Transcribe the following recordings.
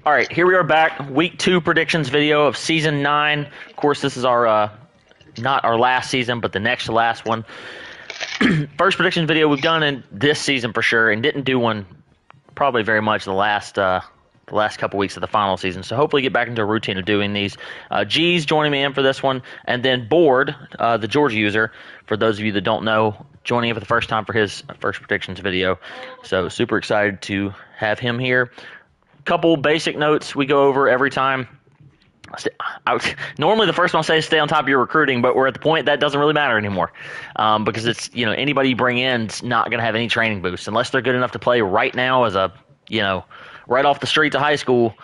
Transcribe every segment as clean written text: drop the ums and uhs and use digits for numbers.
All right, here we are back. Week 2 predictions video of Season 9. Of course, this is our not our last season, but the next to last one. First predictions video we've done in this season for sure, and didn't do one probably very much the last couple weeks of the final season. So hopefully get back into a routine of doing these. G's joining me in for this one, and then Board, the Georgia user, for those of you that don't know, joining in for the first time for his first predictions video. So super excited to have him here. Couple basic notes we go over every time. Normally the first one I say is stay on top of your recruiting, but we're at the point that doesn't really matter anymore, because it's, anybody you bring in is not going to have any training boost unless they're good enough to play right now as a, right off the streets of high school.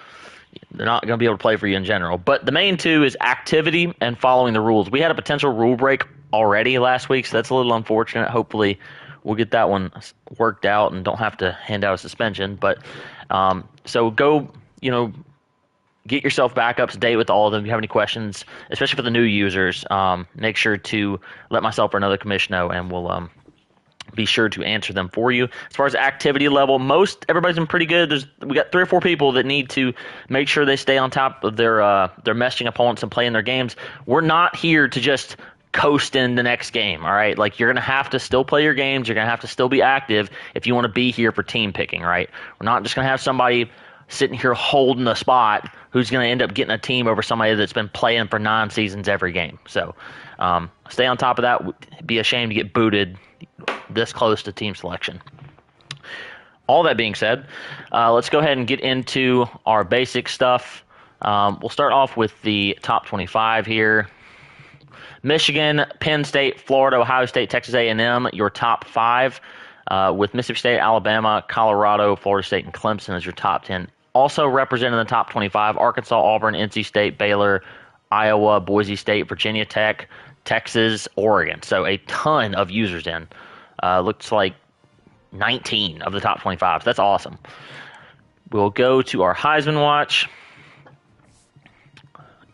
They're not going to be able to play for you in general. But the main two is activity and following the rules. We had a potential rule break already last week, so that's a little unfortunate. Hopefully we'll get that one worked out and don't have to hand out a suspension. But so go, get yourself back up to date with all of them. If you have any questions, especially for the new users, make sure to let myself or another commissioner know, and we'll be sure to answer them for you. As far as activity level, everybody's been pretty good. We got 3 or 4 people that need to make sure they stay on top of their messaging opponents and playing their games. We're not here to just coast in the next game, all right? Like, you're going to have to still play your games. You're going to have to still be active if you want to be here for team picking, right? We're not just going to have somebody sitting here holding the spot who's going to end up getting a team over somebody that's been playing for 9 seasons every game. So stay on top of that. It'd be a shame to get booted this close to team selection. All that being said, let's go ahead and get into our basic stuff. We'll start off with the top 25 here. Michigan, Penn State, Florida, Ohio State, Texas A&M, your top 5, with Mississippi State, Alabama, Colorado, Florida State, and Clemson as your top 10. Also representing the top 25, Arkansas, Auburn, NC State, Baylor, Iowa, Boise State, Virginia Tech, Texas, Oregon. So a ton of users in. Looks like 19 of the top 25. So that's awesome. We'll go to our Heisman watch.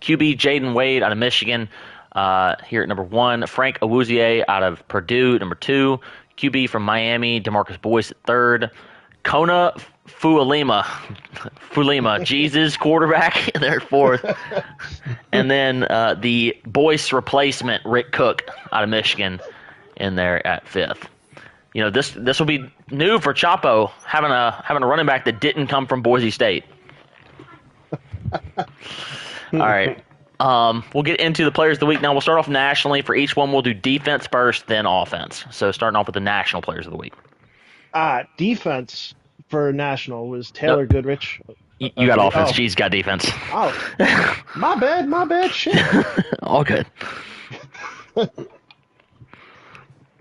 QB Jaden Wade out of Michigan. Here at number 1, Frank Awuzie out of Purdue, number 2. QB from Miami, DeMarcus Boyce at 3rd. Kona Fulima, Jesus quarterback, there at 4th. And then the Boyce replacement, Rick Cook out of Michigan, in there at 5th. This will be new for Chapo, having a running back that didn't come from Boise State. All right. We'll get into the players of the week now. We'll start off nationally. For each one, we'll do defense first, then offense. So starting off with the national players of the week. Defense for national was Taylor Goodrich. You got offense. G's got defense. Oh, my bad. Shit. All good.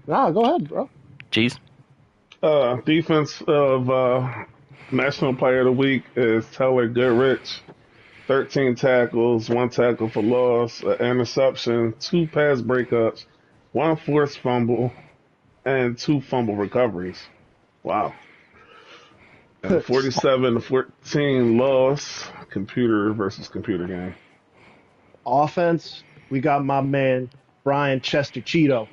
Nah, go ahead, bro. G's. Defense of national player of the week is Taylor Goodrich. 13 tackles, 1 tackle for loss, an interception, 2 pass breakups, 1 forced fumble, and 2 fumble recoveries. Wow. And 47-14 loss, computer versus computer game. Offense, we got my man, Brian Chester Cheeto.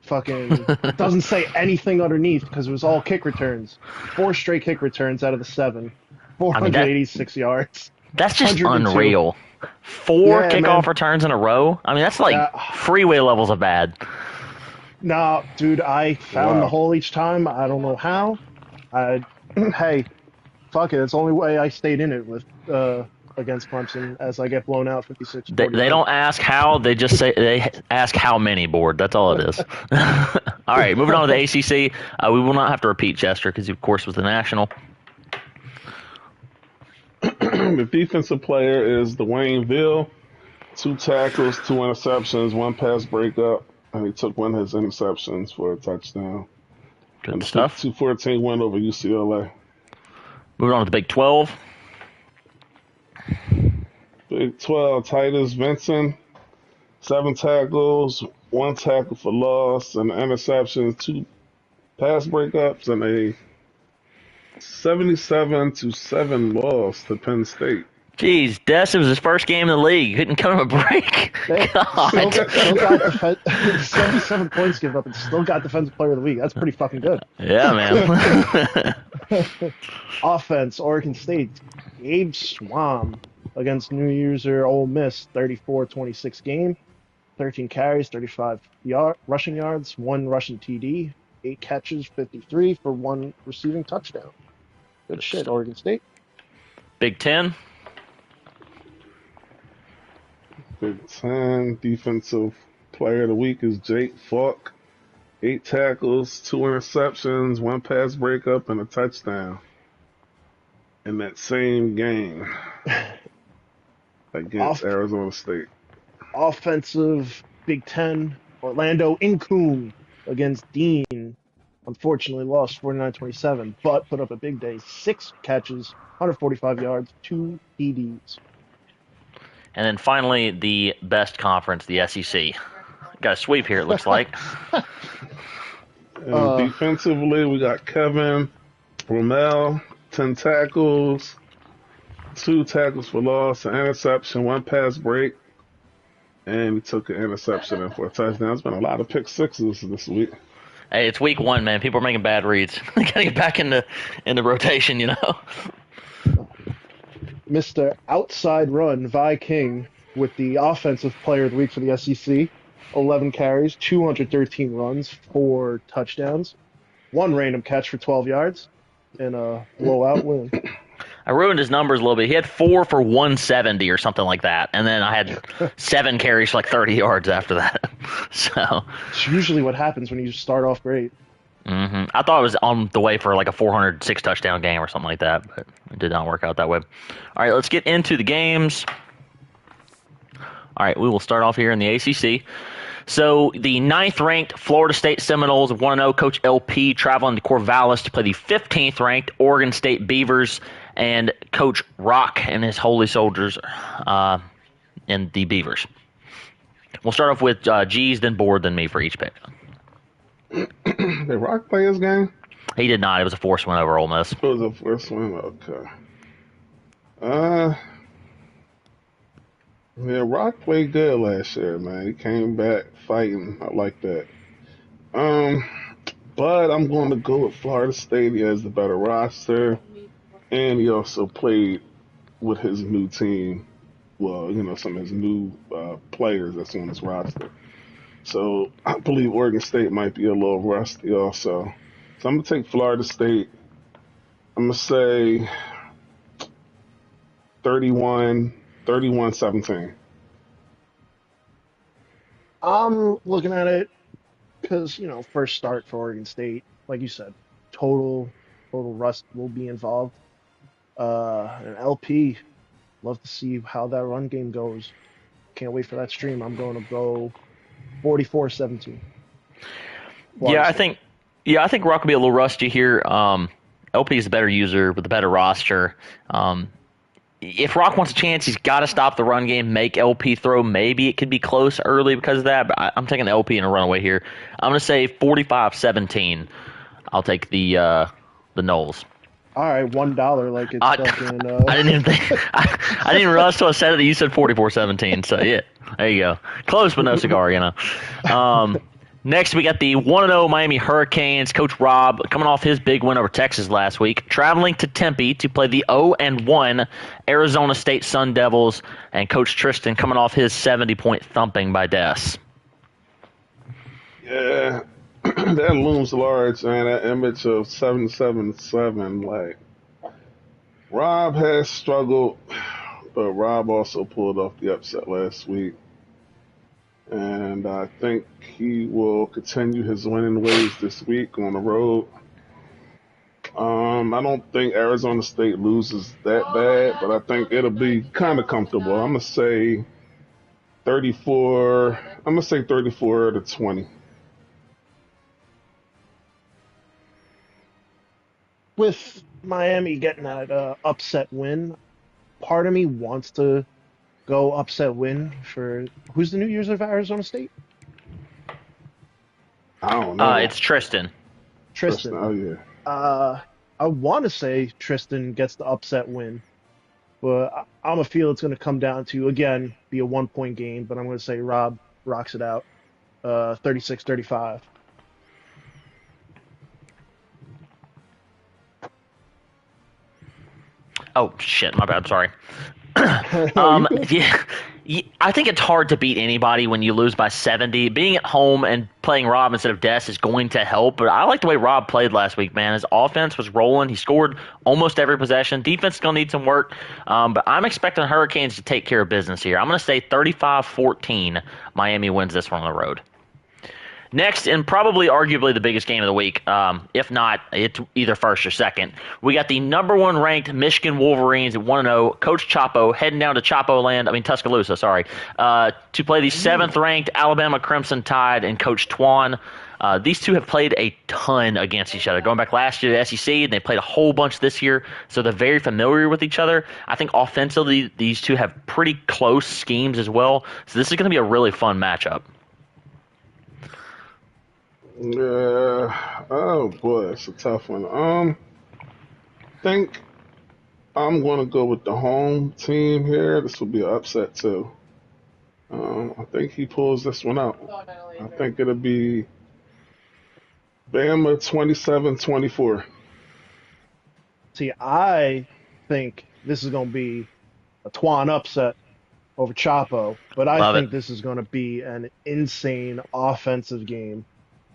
Fucking doesn't say anything underneath because it was all kick returns. 4 straight kick returns out of the 7. 486 yards. That's just unreal. 4 kickoff returns in a row? I mean, that's like freeway levels of bad. Nah, dude, I found the hole each time. I don't know how. Hey, fuck it. It's the only way I stayed in it with against Clemson as I get blown out 56. They don't ask how. They just say they ask how many, Board. That's all it is. All right, moving on to the ACC. We will not have to repeat Chester because he, of course, was the national. The defensive player is Dwayne Ville. 2 tackles, 2 interceptions, 1 pass breakup, and he took 1 of his interceptions for a touchdown. Good stuff. 2-14 win over UCLA. Moving on to the Big 12. Big 12, Titus Vincent. 7 tackles, 1 tackle for loss, and interceptions, 2 pass breakups, and a 77-7 loss to Penn State. Jeez, Des, it was his first game in the league. He couldn't come to a break. They still God. still got 77 points given up and still got defensive player of the week. That's pretty fucking good. Yeah, man. Offense, Oregon State, Gabe Swam against New User Ole Miss, 34-26 game, 13 carries, 35 rushing yards, one rushing TD, 8 catches, 53 for one receiving touchdown. Good shit, Oregon State. Big Ten. Big Ten defensive player of the week is Jake Falk. 8 tackles, 2 interceptions, 1 pass breakup, and a touchdown in that same game against Off- Arizona State. Offensive Big Ten, Orlando Incoon against Dean. Unfortunately lost 49-27, but put up a big day. 6 catches, 145 yards, 2 TDs. And then finally, the best conference, the SEC. Got a sweep here, it looks like. And defensively, we got Kevin Rommel, 10 tackles, 2 tackles for loss, an interception, 1 pass break, and he took an interception in for a touchdown. There's been a lot of pick sixes this week. Hey, it's week 1, man. People are making bad reads. Gotta get back in the rotation, you know. Mr. Outside Run, Vi King, with the offensive player of the week for the SEC. 11 carries, 213 runs, 4 touchdowns, 1 random catch for 12 yards, and a blowout win. I ruined his numbers a little bit. He had 4 for 170 or something like that, and then I had 7 carries for like 30 yards after that. So It's usually what happens when you start off great. I thought it was on the way for like a 406 touchdown game or something like that, but it did not work out that way. All right, let's get into the games. All right, we will start off here in the ACC. So the 9th-ranked Florida State Seminoles of 1-0, Coach LP traveling to Corvallis to play the 15th-ranked Oregon State Beavers, and Coach Rock and his Holy Soldiers and the Beavers. We'll start off with G's, then Board, then me for each pick. Did Rock play his game? He did not. It was a forced win over Ole Miss. It was the first one. Okay. Yeah, Rock played good last year, man. He came back fighting. I like that. But I'm going to go with Florida State. He has the better roster, and he also played with his new team. Well, some of his new players that's on his roster. So I believe Oregon State might be a little rusty also. So I'm going to take Florida State. I'm going to say 31-17. I'm looking at it because, first start for Oregon State, like you said, total rust will be involved. And LP, love to see how that run game goes. Can't wait for that stream. I'm going to go 44-17. Yeah, I think Rock will be a little rusty here. LP is a better user with a better roster. If Rock wants a chance, he's got to stop the run game, make LP throw. Maybe it could be close early because of that, but I'm taking LP in a runaway here. I'm going to say 45-17. I'll take the Noles. All right, $1 like it's fucking. I didn't even think. I didn't even realize until I said it. You said 44-17. So yeah, there you go. Close, but no cigar. Next, we got the 1-0 Miami Hurricanes. Coach Rob coming off his big win over Texas last week, traveling to Tempe to play the 0-1 Arizona State Sun Devils, and Coach Tristan coming off his 70-point thumping by Des. Yeah, that looms large, man. That image of 7-7-7. Like, Rob has struggled, but Rob also pulled off the upset last week. And I think he will continue his winning ways this week on the road. I don't think Arizona State loses that bad, but I think it'll be kind of comfortable. I'm gonna say 34. I'm gonna say 34-20. With Miami getting that upset win, part of me wants to go upset win for who's the New Year's of Arizona State? I don't know. It's Tristan. Tristan. Oh yeah. I want to say Tristan gets the upset win, But I'm a feel it's going to come down to, again, be a 1 point game, but I'm going to say Rob rocks it out, 36-35. Oh shit, my bad. Sorry. No, you good? Yeah, I think it's hard to beat anybody when you lose by 70. Being at home and playing Rob instead of Des is going to help, but I like the way Rob played last week, man. His offense was rolling. He scored almost every possession. Defense is going to need some work, but I'm expecting Hurricanes to take care of business here. I'm going to say 35-14. Miami wins this one on the road. Next, and probably arguably the biggest game of the week, if not, it's either first or second. We got the number one ranked Michigan Wolverines at 1-0. Coach Chapo heading down to Tuscaloosa, sorry, to play the seventh ranked Alabama Crimson Tide and Coach Twan. These two have played a ton against each other. Going back last year to the SEC, and they played a whole bunch this year, so they're very familiar with each other. I think offensively, these two have pretty close schemes as well, so this is going to be a really fun matchup. Yeah. Oh boy, it's a tough one. Think I'm gonna go with the home team here. This will be an upset too. I think he pulls this one out. I think it'll be Bama 27-24. See, I think this is going to be a Twan upset over Chapo, but I Love it. think this is going to be an insane offensive game.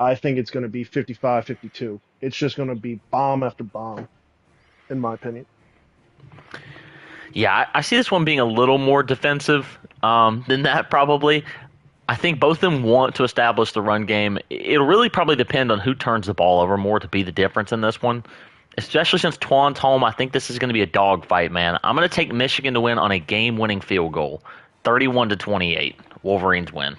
I think it's going to be 55-52. It's just going to be bomb after bomb, in my opinion. Yeah, I see this one being a little more defensive than that, probably. I think both of them want to establish the run game. It'll really probably depend on who turns the ball over more to be the difference in this one. Especially since Twan's home, I think this is going to be a dogfight, man. I'm going to take Michigan to win on a game-winning field goal, 31-28. Wolverines win.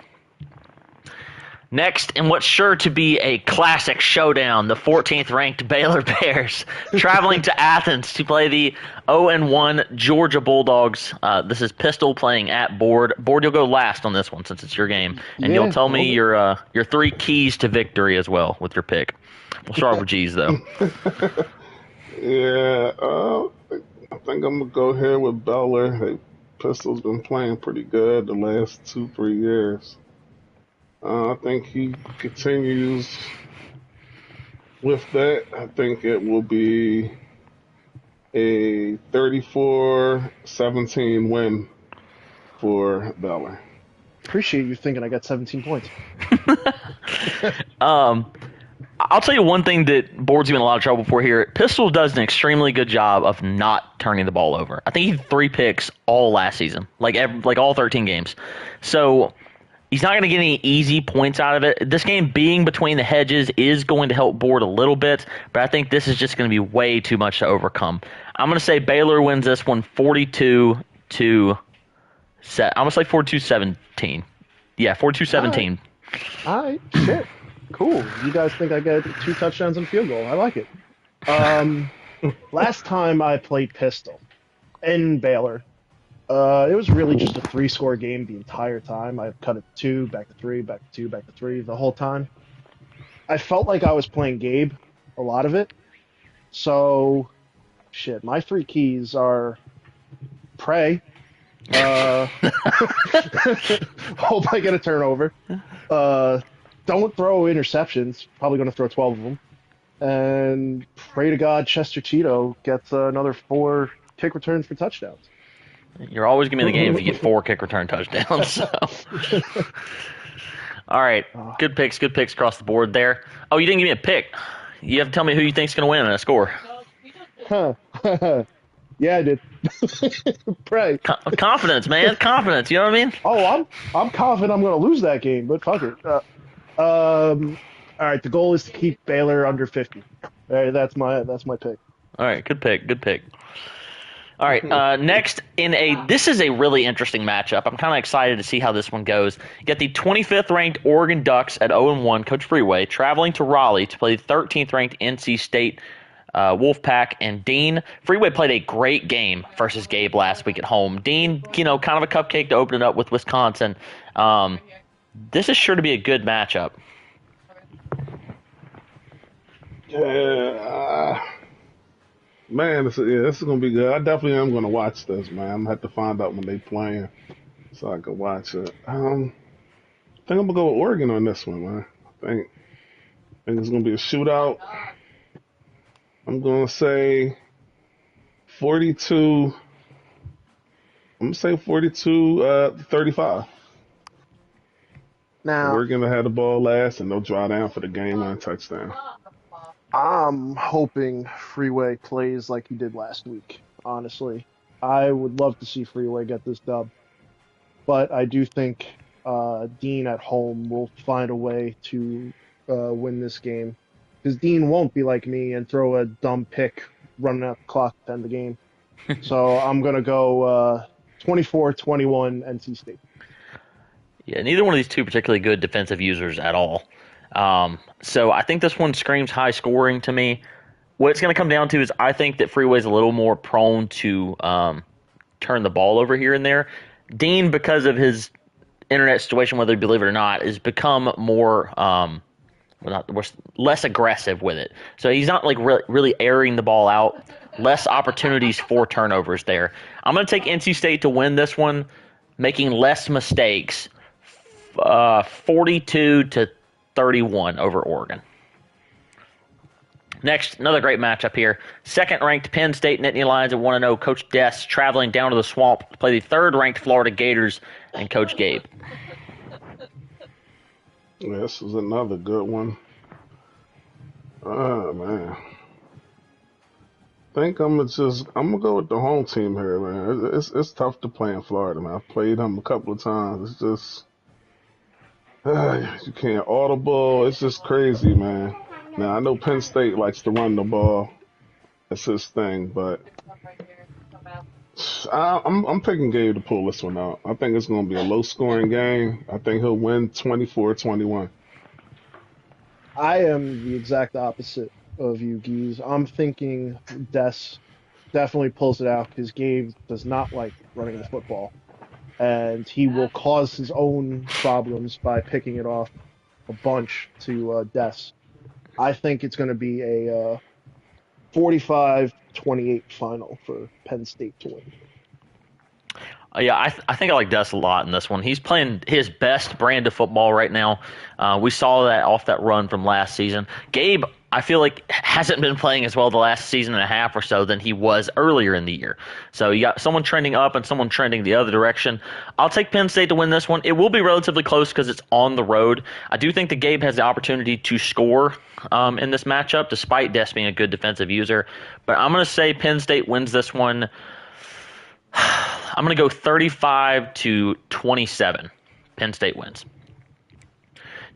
Next, in what's sure to be a classic showdown, the 14th ranked Baylor Bears traveling to Athens to play the 0-1 Georgia Bulldogs. This is Pistol playing at Board. Board, you'll go last on this one since it's your game, and you'll tell me your three keys to victory as well with your pick. We'll start with G's though. Yeah, I think I'm gonna go here with Beller. Hey, Pistol's been playing pretty good the last 2-3 years. I think he continues with that. I think it will be a 34-17 win for Beller. Appreciate you thinking I got 17 points. I'll tell you one thing that Board's been in a lot of trouble for here. Pistol does an extremely good job of not turning the ball over. I think he had 3 picks all last season, like all 13 games. So he's not going to get any easy points out of it. This game being between the hedges is going to help Board a little bit, but I think this is just going to be way too much to overcome. I'm going to say Baylor wins this one 42 to. I'm going to say 42-17. Yeah, 42-17. All right, shit. Cool. You guys think I get 2 touchdowns and a field goal. I like it. Last time I played Pistol in Baylor, it was really just a 3-score game the entire time. I cut it to 2, back to 3, back to 2, back to 3 the whole time. I felt like I was playing Gabe a lot of it. So, shit, my 3 keys are pray. Hope I get a turnover. Don't throw interceptions. Probably going to throw 12 of them. And pray to God Chester Cheeto gets another 4 kick returns for touchdowns. You're always going to be in the game if you get 4 kick return touchdowns. So. All right. Good picks across the board there. Oh, you didn't give me a pick. You have to tell me who you think's going to win and a score. Huh. Yeah, I did. Pray. Confidence, man. Confidence. You know what I mean? Oh, I'm confident I'm going to lose that game, but fuck it. All right, the goal is to keep Baylor under 50. All right, that's my pick. All right, good pick. All right, next this is a really interesting matchup. I'm kind of excited to see how this one goes. You got the 25th ranked Oregon Ducks at 0-1, Coach Freeway, traveling to Raleigh to play the 13th ranked NC State Wolfpack and Dean. Freeway played a great game versus Gabe last week at home. Dean, kind of a cupcake to open it up with Wisconsin. This is sure to be a good matchup. Yeah, Man, this is gonna be good. I definitely am gonna watch this, man. I'm gonna have to find out when they playing so I can watch it. I think I'm gonna go with Oregon on this one, man. I think it's gonna be a shootout. I'm gonna say 42. I'm gonna say 42, 35. Now, Oregon will have the ball last, and they'll draw down for the game on touchdown. I'm hoping Freeway plays like he did last week. Honestly, I would love to see Freeway get this dub, but I do think Dean at home will find a way to win this game because Dean won't be like me and throw a dumb pick running out the clock to end the game. So I'm gonna go 24-21 NC State. Yeah, neither one of these two particularly good defensive users at all. So I think this one screams high scoring to me. What it's going to come down to is I think that Freeway's a little more prone to turn the ball over here and there. Dean, because of his internet situation, whether you believe it or not, has become more less aggressive with it. So he's not like really airing the ball out. Less opportunities for turnovers there. I'm going to take NC State to win this one, making less mistakes. 42-31 over Oregon. Next, another great matchup here. Second-ranked Penn State Nittany Lions at 1-0. Coach Des traveling down to the Swamp to play the third-ranked Florida Gators and Coach Gabe. Yeah, this is another good one. Oh man. I think I'm gonna go with the home team here, man. It's tough to play in Florida, man. I've played them a couple of times. It's just you can't audible. It's just crazy, man. Now I know Penn State likes to run the ball. That's his thing, but I'm picking Gabe to pull this one out. I think it's gonna be a low scoring game. I think he'll win 24-21. I am the exact opposite of you, Geese. I'm thinking Des definitely pulls it out because Gabe does not like running the football, and he will cause his own problems by picking it off a bunch to Des. I think it's going to be a 45-28 final for Penn State to win. Yeah, I think I like Des a lot in this one. He's playing his best brand of football right now. We saw that off that run from last season. Gabe, I feel like, hasn't been playing as well the last season and a half or so than he was earlier in the year. So you got someone trending up and someone trending the other direction. I'll take Penn State to win this one. It will be relatively close because it's on the road. I do think that Gabe has the opportunity to score in this matchup, despite Des being a good defensive user. But I'm going to say Penn State wins this one. I'm going to go 35-27. Penn State wins.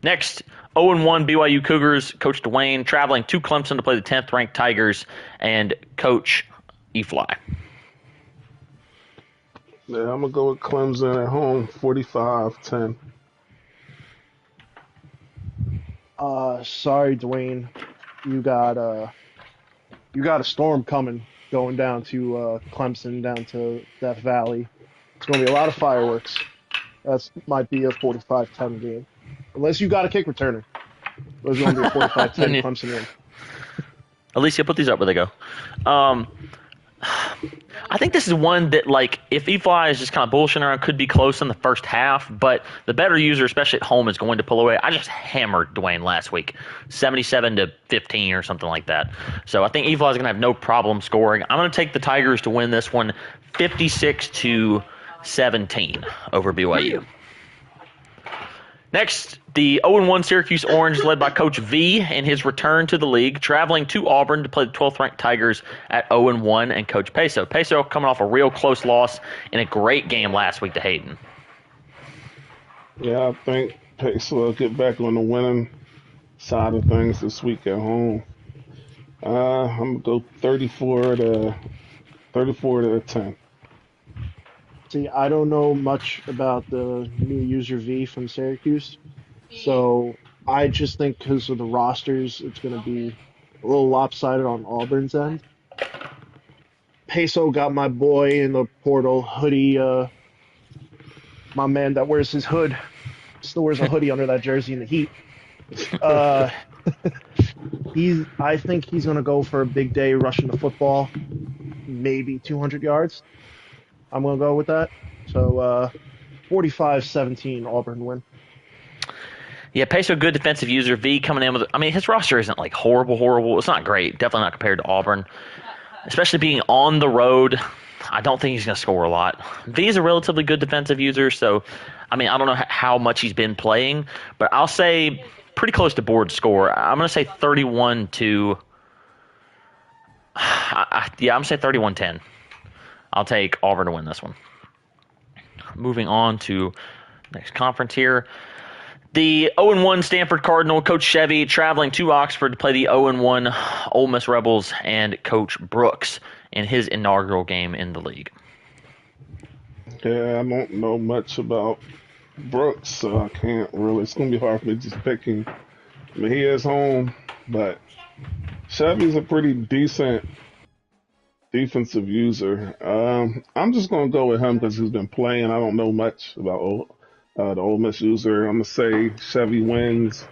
Next, 0-1 BYU Cougars. Coach Dwayne traveling to Clemson to play the 10th-ranked Tigers and Coach E-Fly. Yeah, I'm gonna go with Clemson at home, 45-10. Sorry, Dwayne, you got a storm coming going down to Clemson, down to Death Valley. It's going to be a lot of fireworks. That might be a 45-10 game. Unless you got a kick returner. It's going to be a 45-10 Clemson win. Alicia, put these up where they go. I think this is one that, like, if E-Fly is just kind of bullshitting around, could be close in the first half, but the better user, especially at home, is going to pull away. I just hammered Dwayne last week, 77-15 or something like that. So I think E-Fly is going to have no problem scoring. I'm going to take the Tigers to win this one, 56-17 over BYU. Next, the 0-1 Syracuse Orange, led by Coach V in his return to the league, traveling to Auburn to play the 12th-ranked Tigers at 0-1 and Coach Peso. Peso coming off a real close loss in a great game last week to Hayden. Yeah, I think Peso will get back on the winning side of things this week at home. I'm gonna go 34-10. See, I don't know much about the new user V from Syracuse, so I just think because of the rosters, it's going to be a little lopsided on Auburn's end. Peso got my boy in the portal, Hoodie, my man that wears his hood, still wears a hoodie under that jersey in the heat. I think he's going to go for a big day rushing the football, maybe 200 yards. I'm going to go with that. So 45-17 Auburn win. Yeah, Peso, good defensive user. V coming in with, I mean, his roster isn't like horrible, horrible. It's not great. Definitely not compared to Auburn, especially being on the road. I don't think he's going to score a lot. V is a relatively good defensive user, so I mean, I don't know how much he's been playing, but I'll say pretty close to board score. I'm going to say 31 to. Yeah, I'm going to say 31-10. I'll take Auburn to win this one. Moving on to next conference here. The 0-1 Stanford Cardinal, Coach Chevy, traveling to Oxford to play the 0-1 Ole Miss Rebels and Coach Brooks in his inaugural game in the league. Yeah, I don't know much about Brooks, so I can't really. It's gonna be hard for me to just pick him. I mean, he is home, but Chevy's a pretty decent defensive user. I'm just gonna go with him because he's been playing. I don't know much about the Ole Miss user. I'm gonna say Chevy wins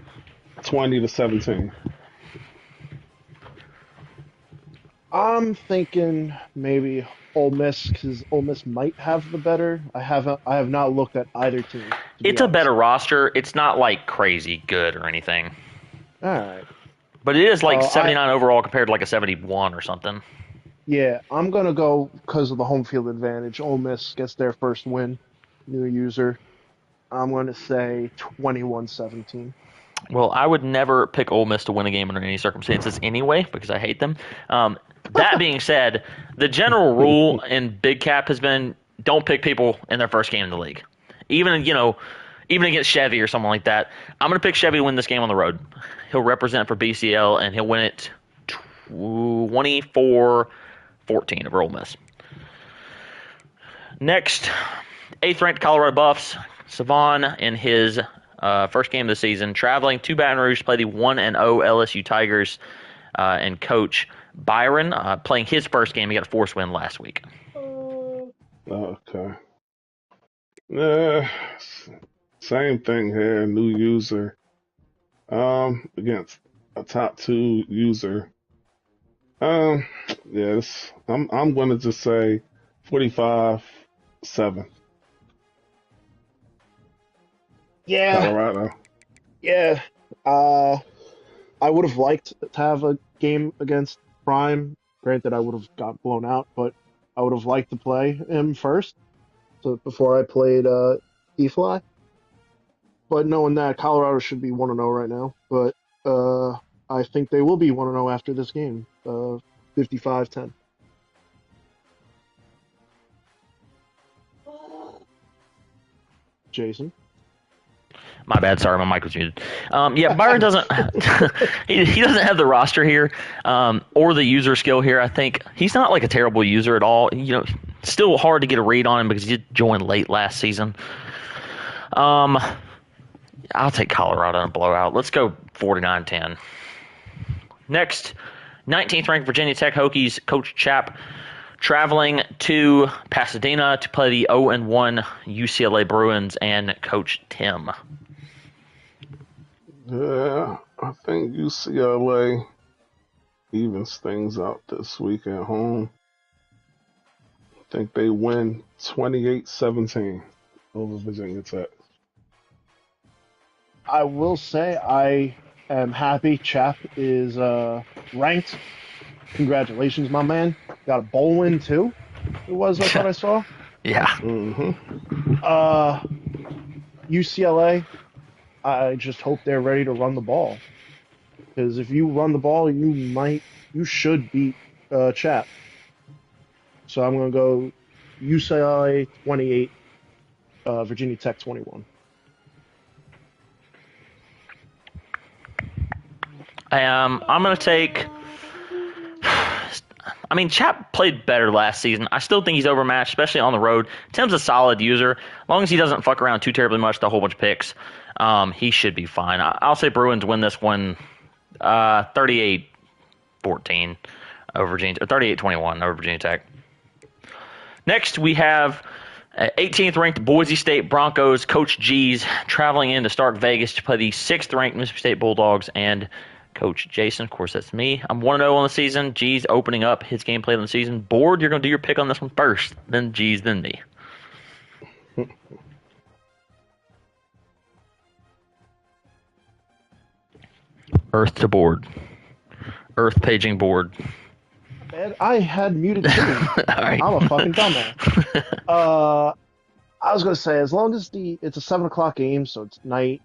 20-17. I'm thinking maybe Ole Miss because Ole Miss might have the better. I have not looked at either team to be It's a honest. better roster. It's not like crazy good or anything, All right. but it is like I 79 overall compared to like a 71 or something. Yeah, I'm gonna go because of the home field advantage. Ole Miss gets their first win. New user. I'm gonna say 21-17. Well, I would never pick Ole Miss to win a game under any circumstances anyway because I hate them. That being said, the general rule in Big Cap has been don't pick people in their first game in the league. Even even against Chevy or something like that. I'm going to pick Chevy to win this game on the road. He'll represent for BCL and he'll win it 24-14 over Ole Miss. Next, 8th ranked Colorado Buffs, Savon in his first game of the season, traveling to Baton Rouge to play the 1-0 LSU Tigers and coach Byron playing his first game. He got a forced win last week. Okay. Yeah, same thing here. New user. Against a top 2 user. Yes. I'm gonna just say 45-7. Yeah, Colorado. yeah. Uh, I would have liked to have a game against Prime. Granted, I would have got blown out, but I would have liked to play him first, so before I played E-Fly. But knowing that, Colorado should be 1-0 right now. But I think they will be 1-0 after this game. 55-10. Jason. My bad. Sorry, my mic was muted. Yeah, Byron doesn't. He doesn't have the roster here, or the user skill here. I think he's not like a terrible user at all. Still hard to get a read on him because he did join late last season. I'll take Colorado in a blowout. Let's go 49-10. Next, 19th ranked Virginia Tech Hokies coach Chap traveling to Pasadena to play the 0-1 UCLA Bruins and coach Tim. Yeah, I think UCLA evens things out this week at home. I think they win 28-17 over Virginia Tech. I will say I am happy Chap is ranked. Congratulations, my man. Got a bowl win too. It was I thought I saw. Yeah. UCLA. I just hope they're ready to run the ball. Because if you run the ball, you should beat Chap. So I'm gonna go UCLA 28, Virginia Tech 21. I'm going to take. I mean, Chap played better last season. I still think he's overmatched, especially on the road. Tim's a solid user. As long as he doesn't fuck around too terribly much, the whole bunch of picks, he should be fine. I'll say Bruins win this one 38-14 over Virginia, or 38-21 over Virginia Tech. Next, we have 18th ranked Boise State Broncos coach G's traveling into Stark Vegas to play the 6th ranked Mississippi State Bulldogs and Coach Jason, of course, that's me. I'm 1-0 on the season. G's opening up his gameplay on the season. Board, you're going to do your pick on this one first. Then G's, then me. Earth to board. Earth paging board. And I had muted too. All right. I'm a fucking dumbass. I was gonna say as long as it's a 7 o'clock game, so it's night.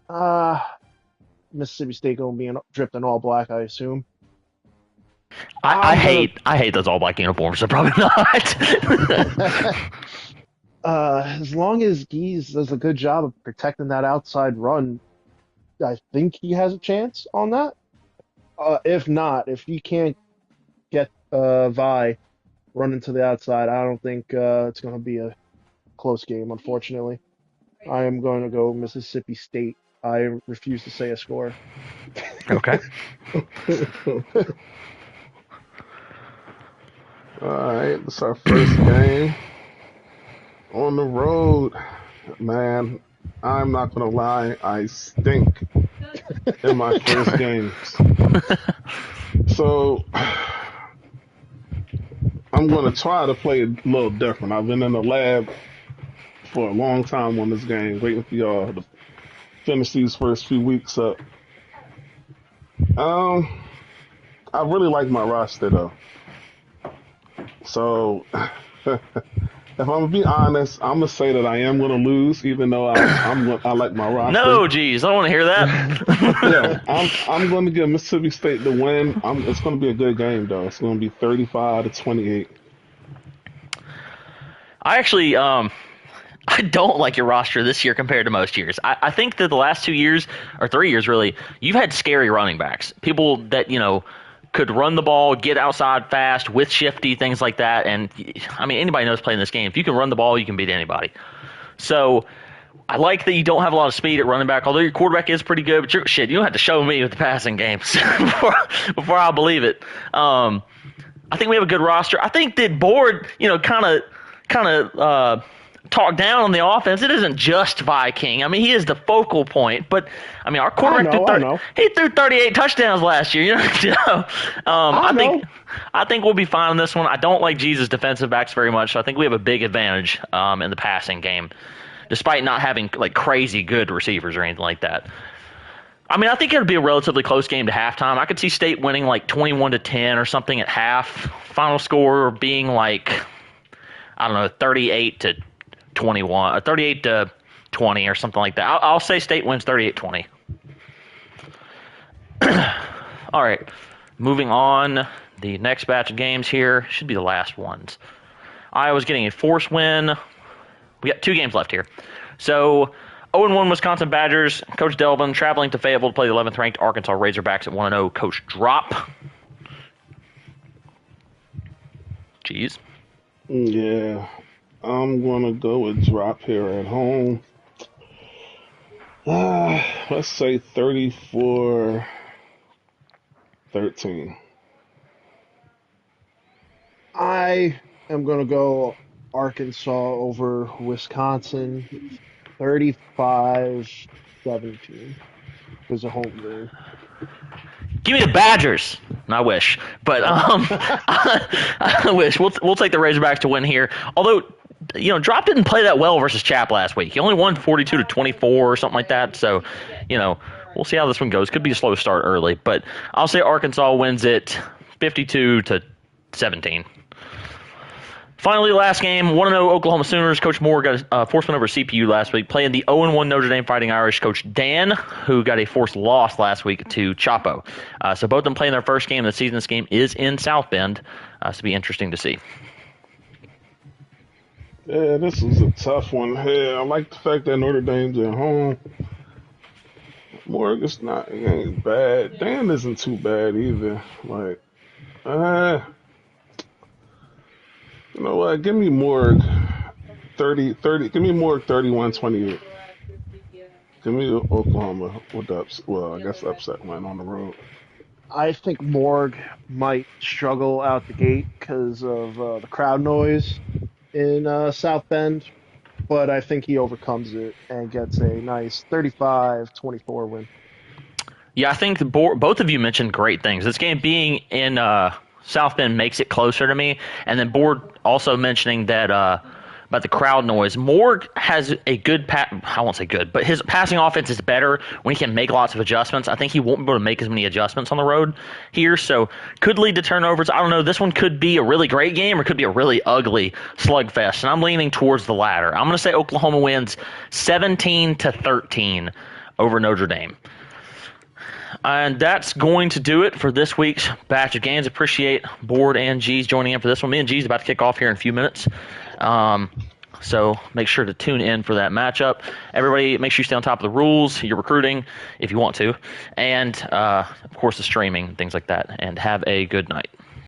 Mississippi State gonna be dripped in all black, I assume. I hate those all black uniforms, so probably not. As long as Geese does a good job of protecting that outside run, I think he has a chance on that. If not, if he can't get Vi running to the outside, I don't think it's going to be a close game, unfortunately. I am going to go Mississippi State. I refuse to say a score. Okay. All right, this is our first game on the road. Man, I'm not gonna lie, I stink in my first games. So I'm gonna try to play a little different. I've been in the lab for a long time on this game, waiting for y'all to finish these first few weeks up. I really like my roster though. So, if I'm gonna be honest, I'm gonna say that I am gonna lose, even though I like my roster. No, geez, I don't want to hear that. Yeah, I'm gonna give Mississippi State the win. It's gonna be a good game though. It's gonna be 35-28. I actually, I don't like your roster this year compared to most years. I think that the last 2 years, or 3 years really, you've had scary running backs. People that, could run the ball, get outside fast, with shifty, things like that. And, I mean, anybody knows playing this game. If you can run the ball, you can beat anybody. So I like that you don't have a lot of speed at running back, although your quarterback is pretty good. But you don't have to show me with the passing games before I believe it. I think we have a good roster. I think that Board, kind of talk down on the offense. It isn't just Viking. I mean, he is the focal point. But I mean, our quarterback he threw 38 touchdowns last year. I think we'll be fine on this one. I don't like Jesus' defensive backs very much, so I think we have a big advantage in the passing game, despite not having like crazy good receivers or anything like that. I mean, I think it'll be a relatively close game to halftime. I could see State winning like 21-10 or something at half. Final score being like, I don't know, 38-21, 38-20 or something like that. I'll say State wins 38-20. All right, moving on. The next batch of games here should be the last ones. Iowa's getting a forced win. We got 2 games left here. So 0-1 Wisconsin Badgers. Coach Delvin traveling to Fayetteville to play the 11th ranked Arkansas Razorbacks at 1-0. Coach Drop. Jeez. Yeah, I'm gonna go with Drop here at home. Let's say 34-13. I am going to go Arkansas over Wisconsin, 35-17. It a home game. Give me the Badgers. I wish, but I wish. We'll take the Razorbacks to win here. Although, Drop didn't play that well versus Chap last week. He only won 42-24 or something like that. So, we'll see how this one goes. Could be a slow start early, but I'll say Arkansas wins it 52-17. Finally, last game, 1-0 Oklahoma Sooners. Coach Moore got a forced win over CPU last week, playing the 0-1 Notre Dame Fighting Irish Coach Dan, who got a forced loss last week to Chapo. So both of them playing their first game of the season. This game is in South Bend, so it'll be interesting to see. Yeah, this is a tough one. Yeah, I like the fact that Notre Dame's at home. Morg is he ain't bad. Dan isn't too bad either. Like, you know what? Give me Morg 30. Give me Morg 31-28. Give me Oklahoma with I guess upset win on the road. I think Morg might struggle out the gate because of the crowd noise in South Bend, but I think he overcomes it and gets a nice 35-24 win. Yeah, I think both of you mentioned great things. This game being in South Bend makes it closer to me, and then Board also mentioning that about the crowd noise. Moore has a good I won't say good, but his passing offense is better when he can make lots of adjustments. I think he won't be able to make as many adjustments on the road here, so could lead to turnovers. I don't know. This one could be a really great game or could be a really ugly slugfest, and I'm leaning towards the latter. I'm going to say Oklahoma wins 17-13 over Notre Dame. And that's going to do it for this week's batch of games. Appreciate Board and G's joining in for this one. Me and G's about to kick off here in a few minutes. So make sure to tune in for that matchup. Everybody, make sure you stay on top of the rules, your recruiting, if you want to. And, of course, the streaming, things like that. And have a good night.